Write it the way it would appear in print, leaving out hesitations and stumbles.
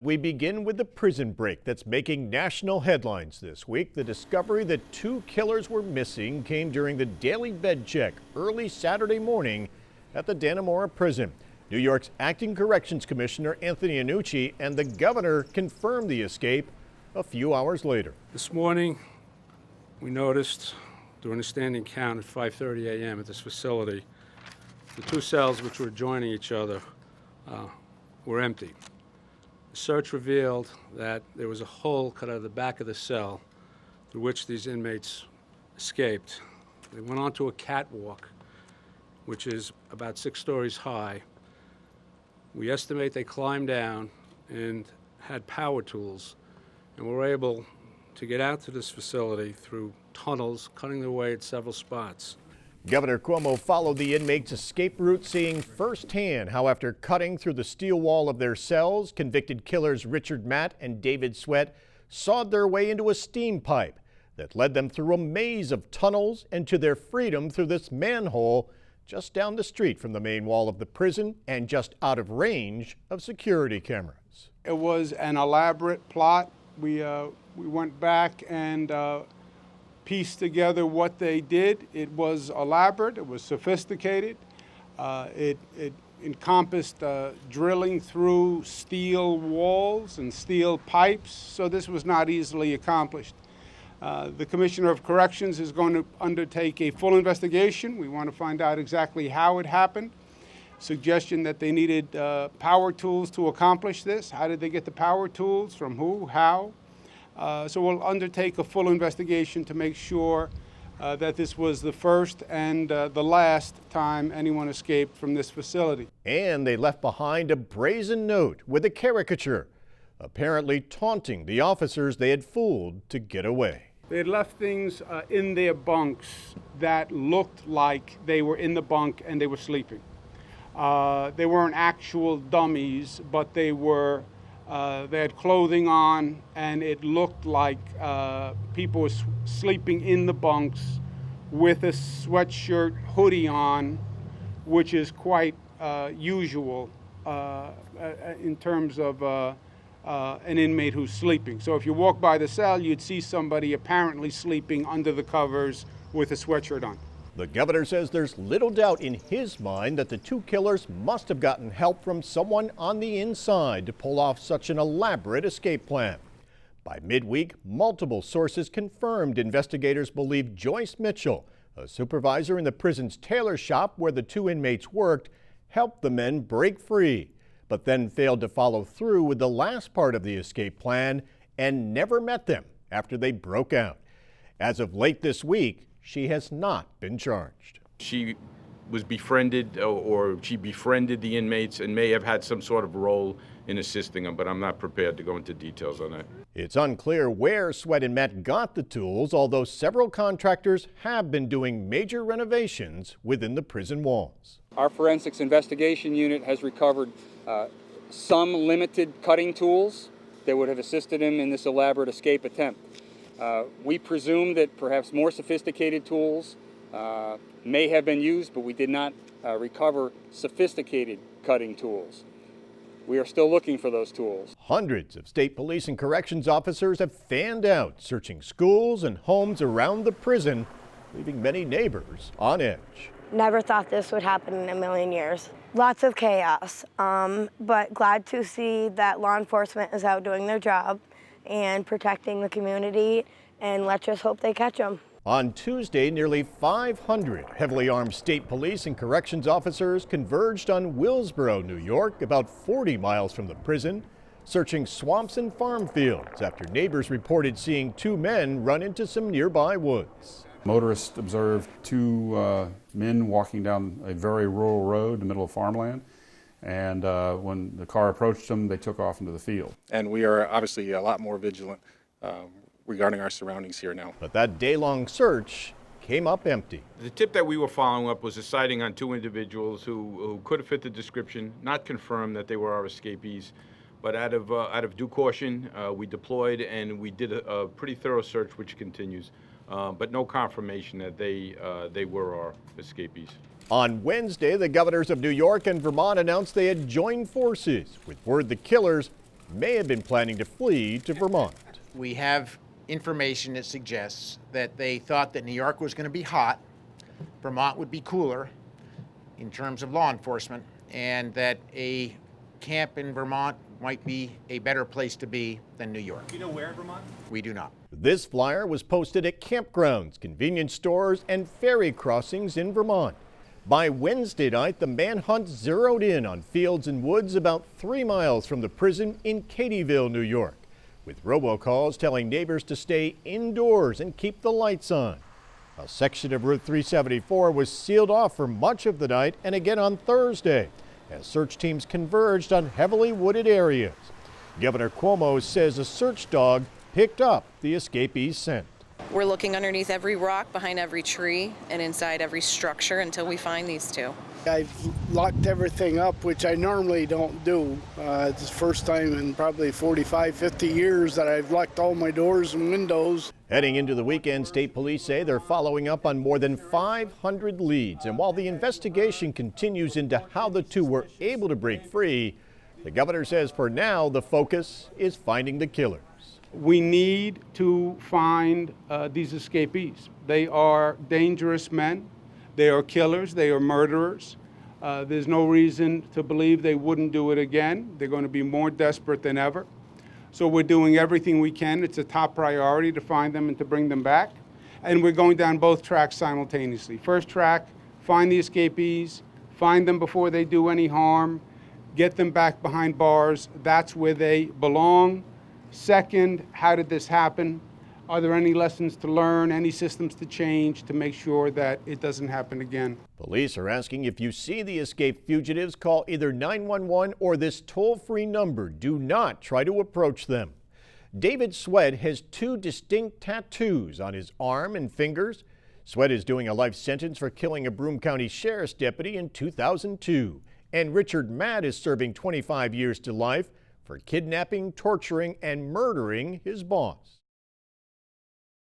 We begin with the prison break that's making national headlines this week. The discovery that 2 killers were missing came during the daily bed check early Saturday morning at the Dannemora prison. New York's acting corrections commissioner Anthony Annucci and the governor confirmed the escape a few hours later. This morning, we noticed during a standing count at 5:30 a.m. at this facility, the 2 cells which were adjoining each other were empty. The search revealed that there was a hole cut out of the back of the cell through which these inmates escaped. They went onto a catwalk, which is about 6 stories high. We estimate they climbed down and had power tools and were able to get out to this facility through tunnels, cutting their way at several spots. Governor Cuomo followed the inmates' escape route, seeing firsthand how after cutting through the steel wall of their cells, convicted killers Richard Matt and David Sweat sawed their way into a steam pipe that led them through a maze of tunnels and to their freedom through this manhole just down the street from the main wall of the prison and just out of range of security cameras. It was an elaborate plot. We went back and pieced together what they did. It was elaborate, it was sophisticated. It encompassed drilling through steel walls and steel pipes, so this was not easily accomplished. The Commissioner of Corrections is going to undertake a full investigation. We want to find out exactly how it happened. Suggestion that they needed power tools to accomplish this. How did they get the power tools? From who? How? So we'll undertake a full investigation to make sure that this was the first and the last time anyone escaped from this facility. And they left behind a brazen note with a caricature, apparently taunting the officers they had fooled to get away. They had left things in their bunks that looked like they were in the bunk and they were sleeping. They weren't actual dummies, but they had clothing on, and it looked like people were sleeping in the bunks with a sweatshirt hoodie on, which is quite usual in terms of an inmate who's sleeping. So if you walk by the cell, you'd see somebody apparently sleeping under the covers with a sweatshirt on. The governor says there's little doubt in his mind that the 2 killers must have gotten help from someone on the inside to pull off such an elaborate escape plan. By midweek, multiple sources confirmed investigators believe Joyce Mitchell, a supervisor in the prison's tailor shop where the 2 inmates worked, helped the men break free, but then failed to follow through with the last part of the escape plan and never met them after they broke out. As of late this week, she has not been charged. She was befriended, or she befriended the inmates and may have had some sort of role in assisting them, but I'm not prepared to go into details on that. It's unclear where Sweat and Matt got the tools, although several contractors have been doing major renovations within the prison walls. Our forensics investigation unit has recovered some limited cutting tools that would have assisted him in this elaborate escape attempt. We presume that perhaps more sophisticated tools may have been used, but we did not recover sophisticated cutting tools. We are still looking for those tools. Hundreds of state police and corrections officers have fanned out, searching schools and homes around the prison, leaving many neighbors on edge. Never thought this would happen in a million years. Lots of chaos, but glad to see that law enforcement is out doing their job and protecting the community, and let's just hope they catch them. On Tuesday, nearly 500 heavily armed state police and corrections officers converged on Willsboro, New York, about 40 miles from the prison, searching swamps and farm fields after neighbors reported seeing 2 men run into some nearby woods. Motorists observed 2 men walking down a very rural road in the middle of farmland. And when the car approached them, they took off into the field. And we are obviously a lot more vigilant regarding our surroundings here now. But that day-long search came up empty. The tip that we were following up was a sighting on 2 individuals who could have fit the description, not confirmed that they were our escapees. But out of due caution, we deployed and we did a pretty thorough search, which continues. But no confirmation that they were our escapees. On Wednesday, the governors of New York and Vermont announced they had joined forces, with word the killers may have been planning to flee to Vermont. We have information that suggests that they thought that New York was going to be hot, Vermont would be cooler in terms of law enforcement, and that a camp in Vermont might be a better place to be than New York. Do you know where in Vermont? We do not. This flyer was posted at campgrounds, convenience stores, and ferry crossings in Vermont. By Wednesday night, the manhunt zeroed in on fields and woods about 3 miles from the prison in Katyville, New York, with robocalls telling neighbors to stay indoors and keep the lights on. A section of Route 374 was sealed off for much of the night and again on Thursday, as search teams converged on heavily wooded areas. Governor Cuomo says a search dog picked up the escapees' scent. We're looking underneath every rock, behind every tree, and inside every structure until we find these two. I've locked everything up, which I normally don't do. It's the first time in probably 45, 50 years that I've locked all my doors and windows. Heading into the weekend, state police say they're following up on more than 500 leads. And while the investigation continues into how the two were able to break free, the governor says for now the focus is finding the killers. We need to find these escapees. They are dangerous men. They are killers. They are murderers. There's no reason to believe they wouldn't do it again. They're going to be more desperate than ever. So we're doing everything we can. It's a top priority to find them and to bring them back. And we're going down both tracks simultaneously. First track, find the escapees, find them before they do any harm, get them back behind bars. That's where they belong. Second, how did this happen? Are there any lessons to learn, any systems to change to make sure that it doesn't happen again? Police are asking if you see the escaped fugitives, call either 911 or this toll-free number. Do not try to approach them. David Sweat has 2 distinct tattoos on his arm and fingers. Sweat is doing a life sentence for killing a Broome County Sheriff's deputy in 2002. And Richard Matt is serving 25 years to life for kidnapping, torturing, and murdering his boss.